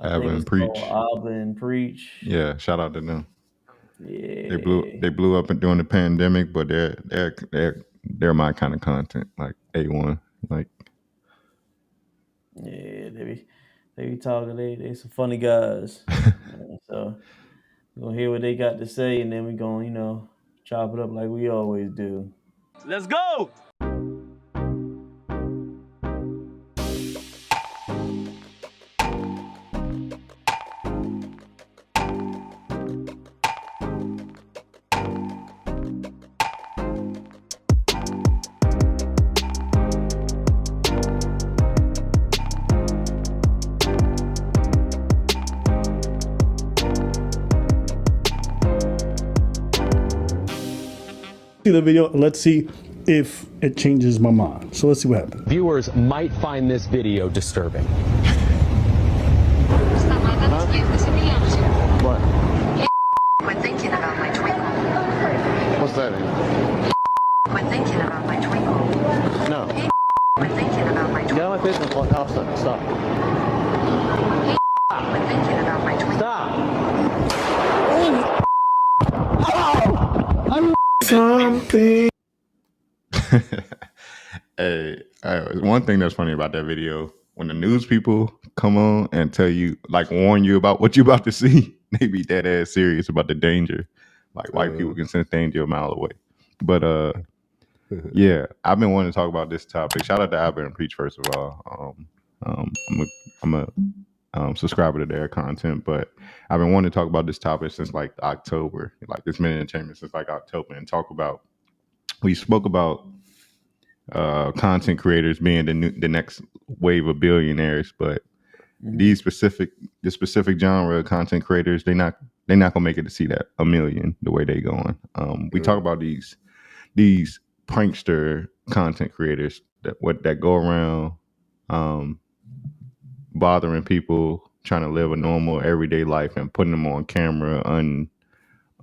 I think it's Preach. called Abba and Preach. Yeah, shout out to them. Yeah. They blew up during the pandemic, but they're my kind of content, like A1. Like Yeah, they be talking. They some funny guys. So we're gonna hear what they got to say, and then we're gonna chop it up like we always do. Let's go. See the video. Let's see if it changes my mind. So let's see what happens. Viewers might find this video disturbing. What? Quit thinking about my twinkle. What's that mean? Quit thinking about my twinkle. No. Quit thinking about my Get twinkle. out of my business. I'll stop. Quit thinking about my twinkle. Stop. Something. hey, one thing that's funny about that video, when the news people come on and tell you, like, warn you about what you about to see, they be dead ass serious about the danger. Like, white people can sense danger a mile away. But yeah, I've been wanting to talk about this topic. Shout out to Albert and Preach, first of all. I'm a subscriber to their content, but I've been wanting to talk about this topic since like October. Like, this minute entertainment since like October, and we spoke about content creators being the next wave of billionaires, but this specific genre of content creators, they're not gonna make it to see that a million the way they going. We talk about these prankster content creators that go around bothering people, trying to live a normal everyday life and putting them on camera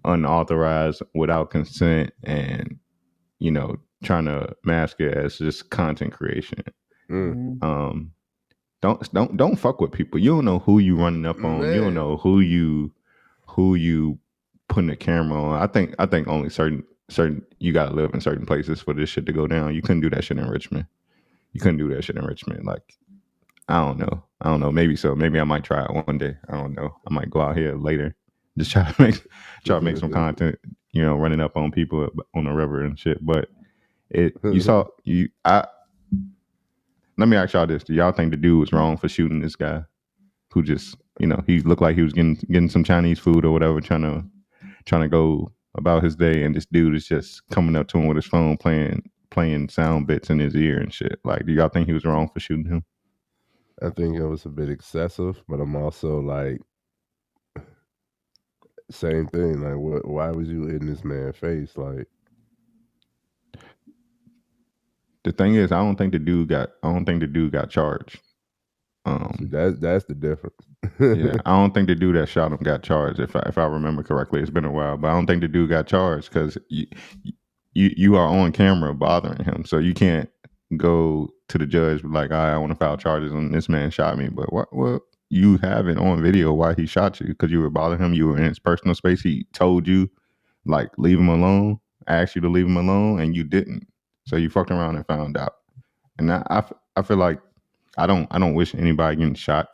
unauthorized, without consent, and trying to mask it as just content creation. Don't fuck with people. You don't know who you running up on. You don't know who you putting a camera on. I think only certain you gotta live in certain places for this shit to go down. You couldn't do that shit in Richmond. Like, I don't know. Maybe so. Maybe I might try it one day. I don't know. I might go out here later, just try to make some content. Running up on people on the river and shit. But let me ask y'all this: do y'all think the dude was wrong for shooting this guy, who just he looked like he was getting some Chinese food or whatever, trying to go about his day, and this dude is just coming up to him with his phone, playing sound bits in his ear and shit? Like, do y'all think he was wrong for shooting him? I think it was a bit excessive, but I'm also like, same thing. Like, why was you in this man's face? Like, the thing is, I don't think the dude got charged. That's the difference. Yeah, I don't think the dude that shot him got charged. If I remember correctly, it's been a while, but I don't think the dude got charged because you are on camera bothering him, so you can't go to the judge like, I want to file charges on this man shot me. But what you have it on video why he shot you, because you were bothering him. You were in his personal space. He told you, like, leave him alone. Asked you to leave him alone, and you didn't. So you fucked around and found out. And I feel like I don't wish anybody getting shot,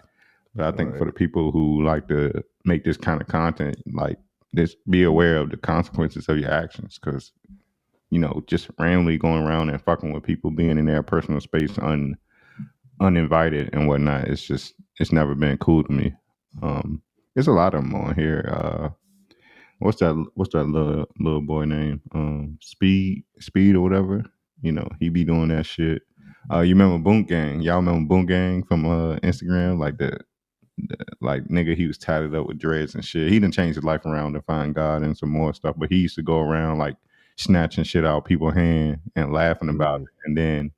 but I think for the people who like to make this kind of content, like, just be aware of the consequences of your actions, because just randomly going around and fucking with people, being in their personal space uninvited and whatnot, it's never been cool to me. There's a lot of them on here. What's that little boy name? Speed or whatever. He be doing that shit. You remember Boom Gang? Y'all remember Boom Gang from Instagram? Like like nigga, he was tatted up with dreads and shit. He done changed his life around to find God and some more stuff. But he used to go around like snatching shit out of people's hand and laughing about it. And then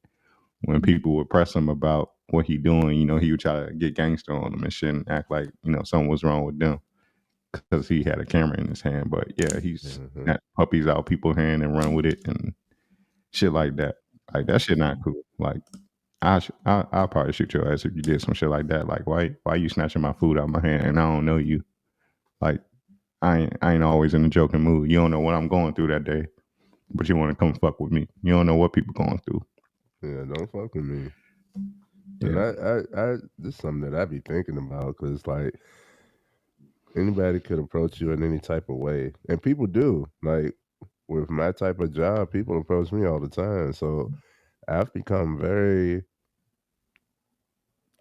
when people would press him about what he doing, he would try to get gangster on them and shit and act like something was wrong with them because he had a camera in his hand. But yeah, he's snatch puppies out people's hand and run with it and shit like that. Like, that shit not cool. Like, I'll probably shoot your ass if you did some shit like that. Like, why you snatching my food out of my hand and I don't know you? Like, I ain't always in a joking mood. You don't know what I'm going through that day, but you want to come fuck with me. You don't know what people going through. Yeah, don't fuck with me. Yeah. And I this is something that I be thinking about because like anybody could approach you in any type of way, and people do. Like with my type of job, people approach me all the time. So I've become very.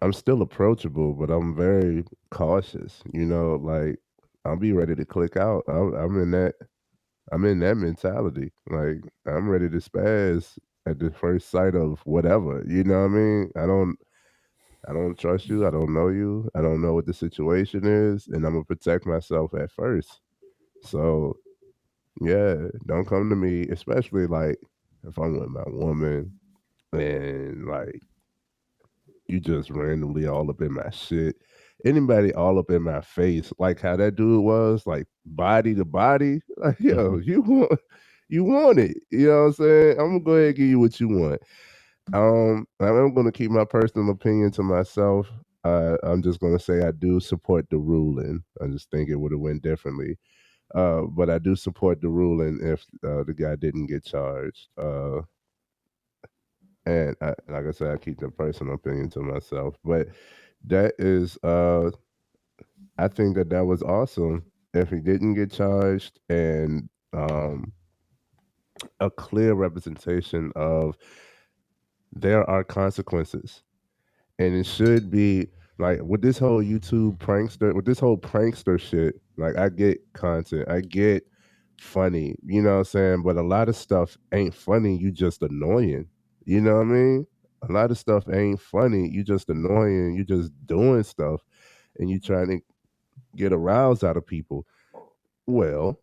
I'm still approachable, but I'm very cautious. You know, like I'll be ready to click out. I'm in that. I'm in that mentality. Like I'm ready to spaz at the first sight of whatever. You know what I mean? I don't trust you. I don't know you. I don't know what the situation is, and I'm gonna protect myself at first. So yeah, don't come to me, especially like if I'm with my woman and like you just randomly all up in my shit. Anybody all up in my face, like how that dude was, like body to body. Like, yo, you want it. You know what I'm saying? I'm gonna go ahead and give you what you want. I'm gonna keep my personal opinion to myself. I'm just gonna say I do support the ruling. I just think it would have went differently. But I do support the ruling if the guy didn't get charged. And like I said, I keep the personal opinion to myself. But that is, I think that was awesome. If he didn't get charged, and a clear representation of there are consequences, and it should be like with this whole with this whole prankster shit. Like I get content, I get funny, you know what I'm saying? But a lot of stuff ain't funny, you just annoying. You know what I mean? A lot of stuff ain't funny, you just annoying, you just doing stuff and you trying to get a rouse out of people. Well,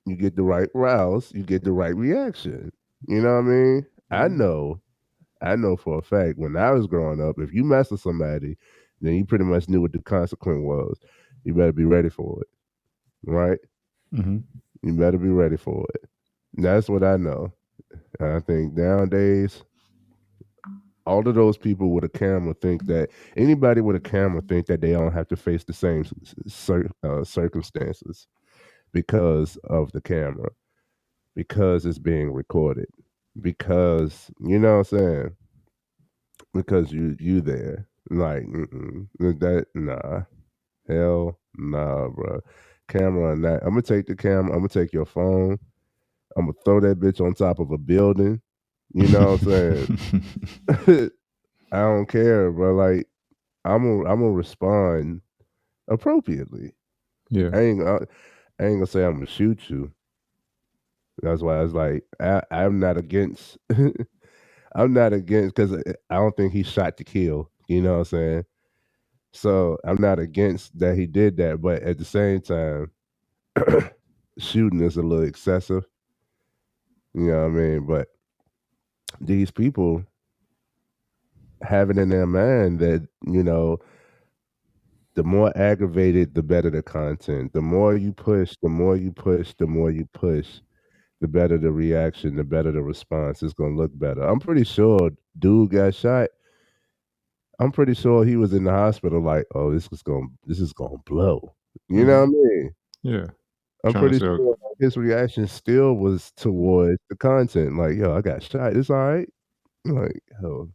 you get the right rouse, you get the right reaction. You know what I mean? I know for a fact when I was growing up, if you mess with somebody, then you pretty much knew what the consequence was. You better be ready for it, right? Mm-hmm. You better be ready for it. That's what I know. And I think nowadays, all of those people with a camera think that anybody with a camera think that they don't have to face the same circumstances because of the camera, because it's being recorded, because you know what I'm saying, because you there. Like that, nah, hell nah, bro. Camera and that. I'm gonna take the camera. I'm gonna take your phone. I'm gonna throw that bitch on top of a building. You know what I'm saying? I don't care, bro. Like I'm gonna respond appropriately. Yeah. I ain't gonna say I'm gonna shoot you. That's why I was like, I'm not against. I'm not against because I don't think he shot to kill. You know what I'm saying? So I'm not against that he did that, but at the same time, shooting is a little excessive. You know what I mean? But these people have it in their mind that, you know, the more aggravated, the better the content. The more you push, the more you push, the more you push, the better the reaction, the better the response. It's gonna look better. I'm pretty sure dude got shot. I'm pretty sure he was in the hospital like, oh, this is gonna blow. You know what I mean? Yeah. I'm Trying to pretty sell. sure his reaction still was towards the content. Like, yo, I got shot. It's all right. Like, oh,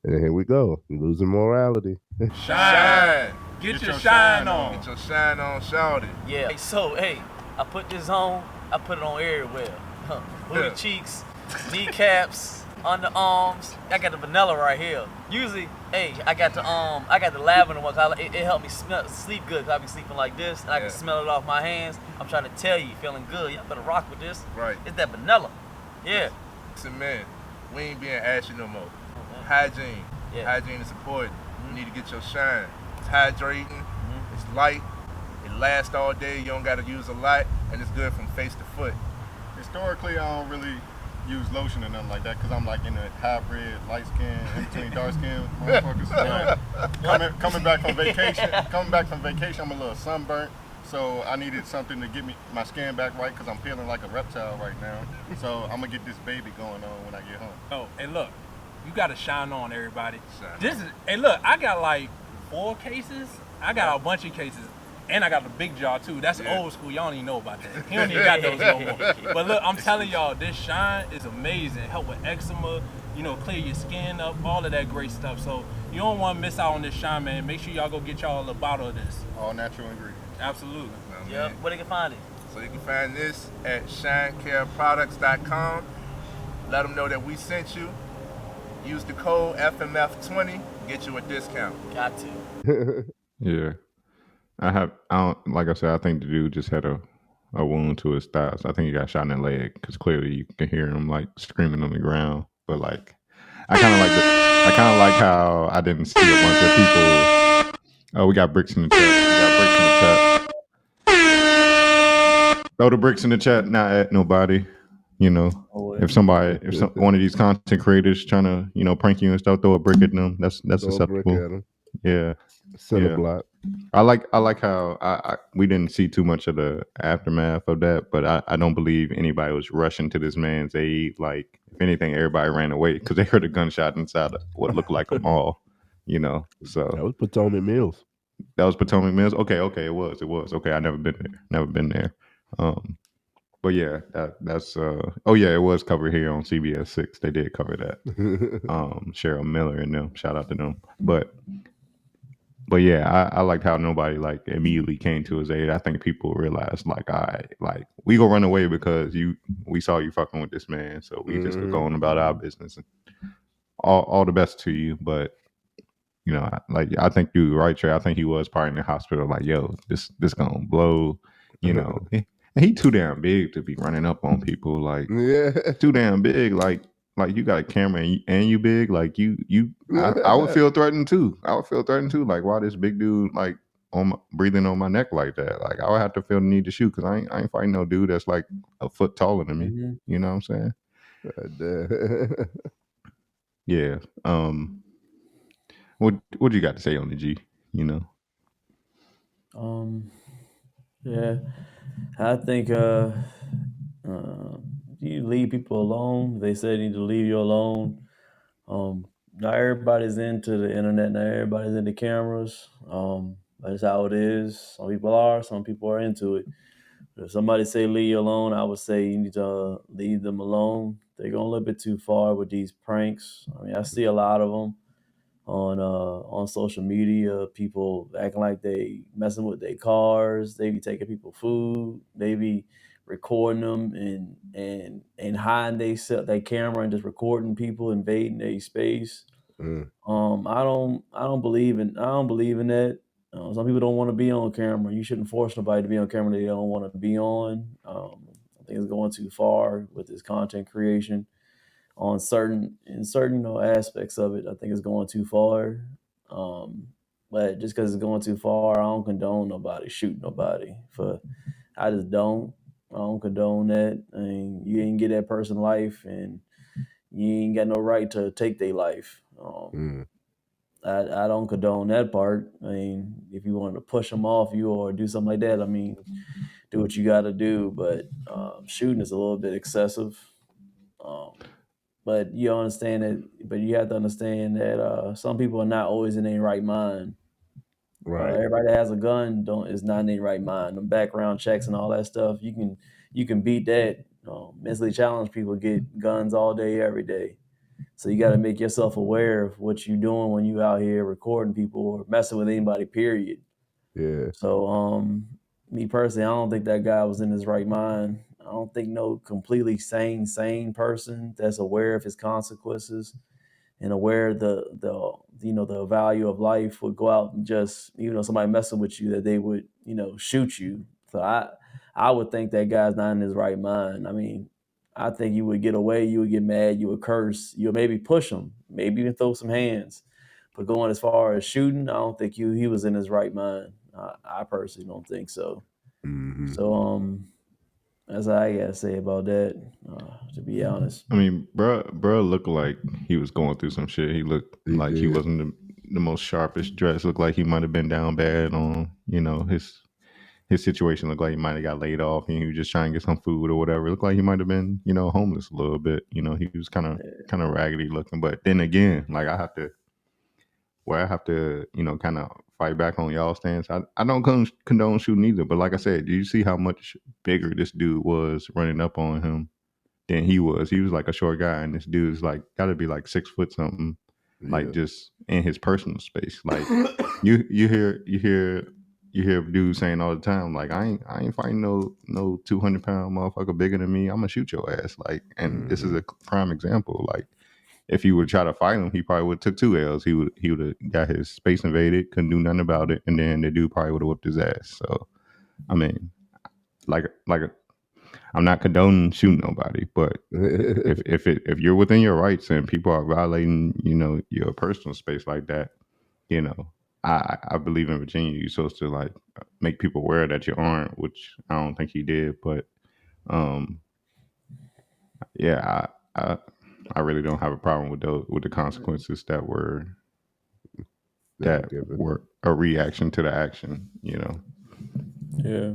and then here we go. Losing morality. Shine. Get your shine on. Get your shine on, shout it. Yeah. So, hey, I put this on. I put it on everywhere. Booty cheeks, kneecaps, underarms. I got the vanilla right here. Usually, hey, I got the lavender one. It helped me sleep good. Cause I be sleeping like this, and I can smell it off my hands. I'm trying to tell you, feeling good. Y'all better rock with this. Right. It's that vanilla. Yeah. Listen, man, we ain't being ashy no more. Hygiene. Yeah. Hygiene is important. You need to get your shine. It's hydrating. It's light. It lasts all day. You don't got to use a lot, and it's good from face to foot. Historically, I don't really use lotion or nothing like that because I'm like in a hybrid, light skin, in between dark skin motherfuckers. Coming back from vacation, I'm a little sunburnt, so I needed something to get my skin back right because I'm feeling like a reptile right now. So I'm gonna get this baby going on when I get home. Oh, and look, You got to shine on everybody. Shine This is, hey, look, I got like 4 cases. I got a bunch of cases. And I got the big jar too. That's old school. Y'all don't even know about that. He don't even got those no more. But look, I'm telling y'all, this shine is amazing. Help with eczema, you know, clear your skin up, all of that great stuff. So you don't want to miss out on this shine, man. Make sure y'all go get y'all a bottle of this. All natural ingredients. Absolutely. Yep. Where they can find it? So you can find this at shinecareproducts.com. Let them know that we sent you. Use the code FMF20, get you a discount. Got to. Yeah. I don't, like I said, I think the dude just had a wound to his thighs. I think he got shot in the leg because clearly you can hear him like screaming on the ground. But like, I kind of like how I didn't see a bunch of people. Oh, we got bricks in the chat. Throw the bricks in the chat, not at nobody. You know, if one of these content creators trying to, you know, prank you and stuff, throw a brick at them. That's acceptable. Yeah. Center block. I like how we didn't see too much of the aftermath of that, but I don't believe anybody was rushing to this man's aid. Like, if anything, everybody ran away because they heard a gunshot inside of what looked like a mall. You know, so that was Potomac Mills. That was Potomac Mills. Okay, it was. Okay, I never been there. But yeah, that's oh yeah, it was covered here on CBS 6. They did cover that. Cheryl Miller and them. Shout out to them. But yeah, I liked how nobody like immediately came to his aid. I think people realized like, all right, like we gonna run away because we saw you fucking with this man, so we just go on about our business. And all the best to you, but you know, I think you were right, Trey. I think he was probably in the hospital like, yo, this gonna blow, you know. And he too damn big to be running up on people, like too damn big, like you got a camera and you big, like I would feel threatened too. Like, why this big dude like breathing on my neck like that? Like, I would have to feel the need to shoot because I ain't fighting no dude that's like a foot taller than me. Mm-hmm. You know what I'm saying? Yeah. What you got to say on the G? You know. Yeah, I think you leave people alone. They say they need to leave you alone. Not everybody's into the internet. Not everybody's into cameras. That's how it is. Some people are. Some people are into it. But if somebody say leave you alone, I would say you need to leave them alone. They're going a little bit too far with these pranks. I mean, I see a lot of them on social media. People acting like they messing with their cars. They be taking people food. They be recording them and hiding their camera and just recording people invading their space. I don't believe in that. Some people don't want to be on camera. You shouldn't force nobody to be on camera they don't want to be on. I think it's going too far with this content creation in certain aspects of it. I think it's going too far. But just because it's going too far, I don't condone nobody shooting nobody. I just don't. I don't condone that. I mean, you ain't get that person life, and you ain't got no right to take their life. I don't condone that part. I mean, if you wanted to push them off you or do something like that, I mean, do what you got to do. But shooting is a little bit excessive. But you understand that. But you have to understand that some people are not always in their right mind. Right. Everybody that has a gun is not in their right mind. The background checks and all that stuff. You can beat that. Mentally challenged people get guns all day, every day. So you got to make yourself aware of what you're doing when you out here recording people or messing with anybody, period. Yeah. So me personally, I don't think that guy was in his right mind. I don't think no completely sane person that's aware of his consequences and aware of the value of life would go out and just, somebody messing with you, that they would, shoot you. So I would think that guy's not in his right mind. I mean, I think you would get away, you would get mad, you would curse, you would maybe push him, maybe even throw some hands. But going as far as shooting, I don't think he was in his right mind. I personally don't think so. Mm-hmm. So that's all I gotta say about that, to be honest. I mean, bro looked like he was going through some shit. He looked like he wasn't the most sharpest dressed. Looked like he might have been down bad on, his his situation looked like he might have got laid off and he was just trying to get some food or whatever. It looked like he might have been, homeless a little bit. He was kind of raggedy looking. But then again, like I have to, kind of fight back on y'all stance. I don't condone shooting either. But like I said, do you see how much bigger this dude was running up on him than he was? He was like a short guy, and this dude is like got to be like 6 foot something, like just in his personal space. Like you hear dudes saying all the time, like I ain't fighting no 200-pound motherfucker bigger than me. I'm gonna shoot your ass. Like, and this is a prime example. Like, if you would try to fight him, he probably would have took 2 L's. He would have got his space invaded, couldn't do nothing about it, and then the dude probably would have whipped his ass. So, I mean, like I'm not condoning shooting nobody, but if you're within your rights and people are violating, your personal space like that, I believe in Virginia you're supposed to like make people aware that you aren't, which I don't think he did, but yeah, I really don't have a problem with the consequences that were a reaction to the action, Yeah.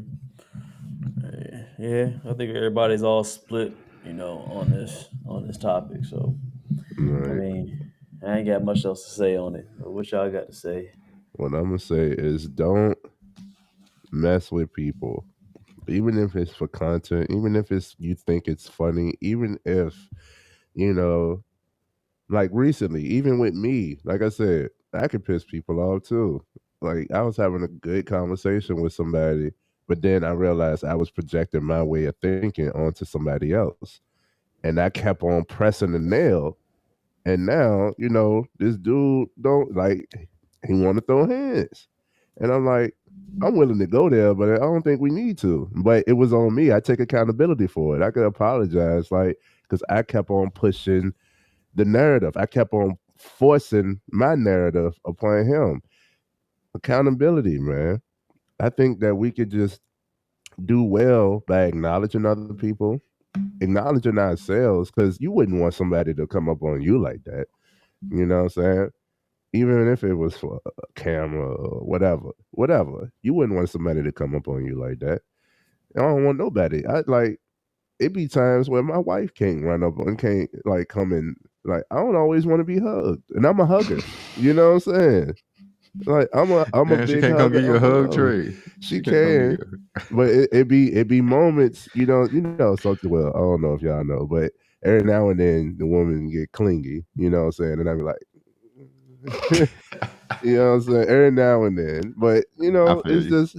Yeah, I think everybody's all split, on this topic. So, Right. I mean, I ain't got much else to say on it. But what y'all got to say? What I'm gonna say is don't mess with people, even if it's for content, even if you think it's funny, even if like recently, even with me, like I said, I could piss people off too. Like I was having a good conversation with somebody, but then I realized I was projecting my way of thinking onto somebody else, and I kept on pressing the nail. And now, this dude don't like he want to throw hands, and I'm like, I'm willing to go there, but I don't think we need to. But it was on me. I take accountability for it. I could apologize, like, because I kept on pushing the narrative. I kept on forcing my narrative upon him. Accountability, man. I think that we could just do well by acknowledging other people, acknowledging ourselves, because you wouldn't want somebody to come up on you like that. You know what I'm saying? Even if it was for a camera or whatever, you wouldn't want somebody to come up on you like that. I don't want nobody. It be times where my wife can't run up and can't like come in. Like I don't always want to be hugged, and I'm a hugger. You know what I'm saying? Like I'm a Man, big she can't hugger. come give you a hug, Trey. She can, but it be moments. Something. Well, I don't know if y'all know, but every now and then the woman get clingy. You know what I'm saying? And I be like, you know what I'm saying? Every now and then, but it's just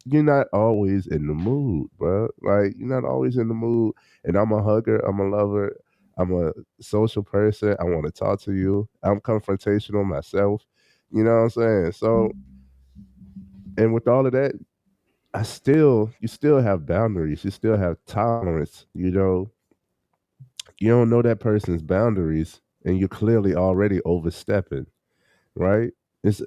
you're not always in the mood, bro. Like you're not always in the mood. And I'm a hugger. I'm a lover. I'm a social person. I want to talk to you. I'm confrontational myself. You know what I'm saying? So, and with all of that, you still have boundaries. You still have tolerance. You don't know that person's boundaries, and you're clearly already overstepping, right? It's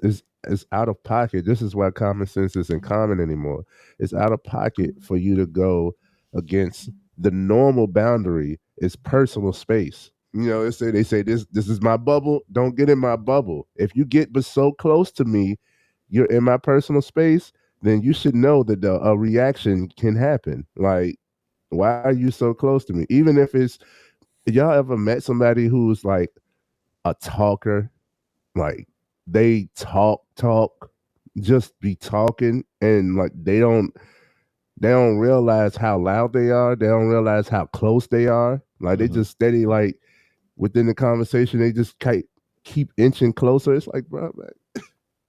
out of pocket. This is why common sense isn't common anymore. It's out of pocket for you to go against the normal boundary is personal space. They say this is my bubble. Don't get in my bubble. If you get but so close to me, you're in my personal space. Then you should know that a reaction can happen. Like, why are you so close to me? Even if y'all ever met somebody who's like a talker, like they talk, just be talking, and like they don't realize how loud they are. They don't realize how close they are. Like they just steady, like within the conversation, they just keep inching closer. It's like, bro,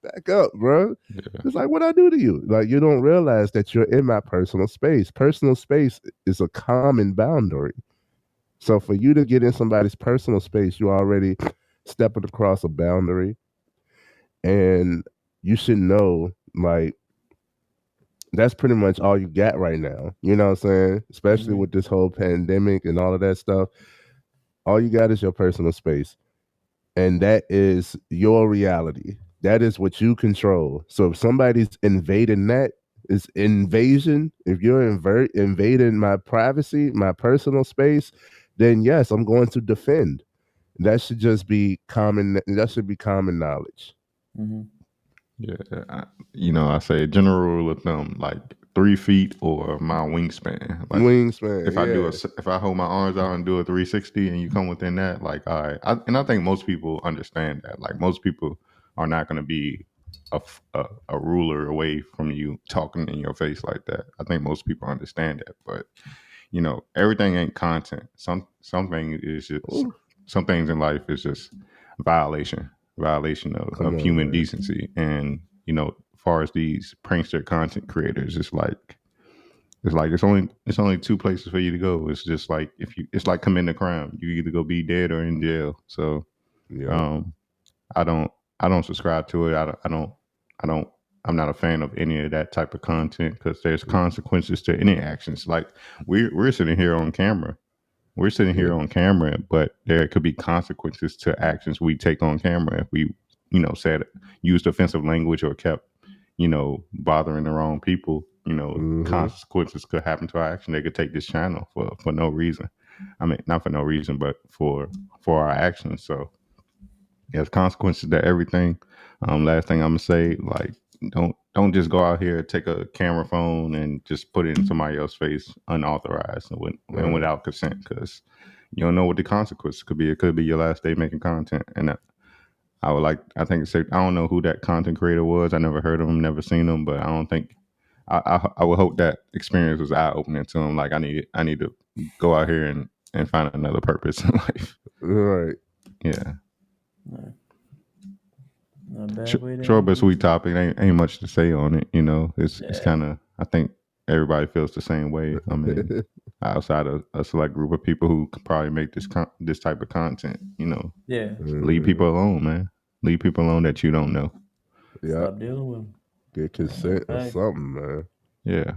back up, bro. Yeah. It's like, what I do to you? Like you don't realize that you're in my personal space. Personal space is a common boundary. So for you to get in somebody's personal space, you already stepping across a boundary. And you should know, like, that's pretty much all you got right now. You know what I'm saying? Especially with this whole pandemic and all of that stuff. All you got is your personal space. And that is your reality. That is what you control. So if somebody's invading that, it's invasion. If you're invading my privacy, my personal space, then yes, I'm going to defend. That should just be common. That should be common knowledge. Yeah, I say general rule of thumb, like 3 feet or my wingspan. Like Wingspan, if I hold my arms out and do a 360 and you come within that, like, all right. I think most people understand that. Like, most people are not going to be a ruler away from you talking in your face like that. I think most people understand that, but you know, everything ain't content. Something is just some things in life is just violation of human decency. And you know, as far as these prankster content creators, it's only two places for you to go. It's just like it's like committing a crime. You either go be dead or in jail. So I don't subscribe to it. I'm not a fan of any of that type of content because there's consequences to any actions. Like we're sitting here on camera. We're sitting here on camera, but there could be consequences to actions we take on camera if we, you know, used offensive language or kept, you know, bothering the wrong people. You know, consequences could happen to our action. They could take this channel for no reason. I mean, not for no reason, but for our actions. So there's consequences to everything. Last thing I'm gonna say, like, don't just go out here, take a camera phone and just put it in somebody else's face unauthorized and without consent, because you don't know what the consequences could be. It could be your last day making content. And I don't know who that content creator was. I never heard of him, never seen him, but I don't think I would hope that experience was eye opening to him. Like I need to go out here and find another purpose in life. Right. Yeah. Not a bad way to Short but sweet topic. Ain't much to say on it. You know, it's kind of. I think everybody feels the same way. I mean, outside of a select group of people who could probably make this type of content. You know, leave people alone, man. Leave people alone that you don't know. Yeah. Stop dealing with them. Get consent or something, man. Yeah.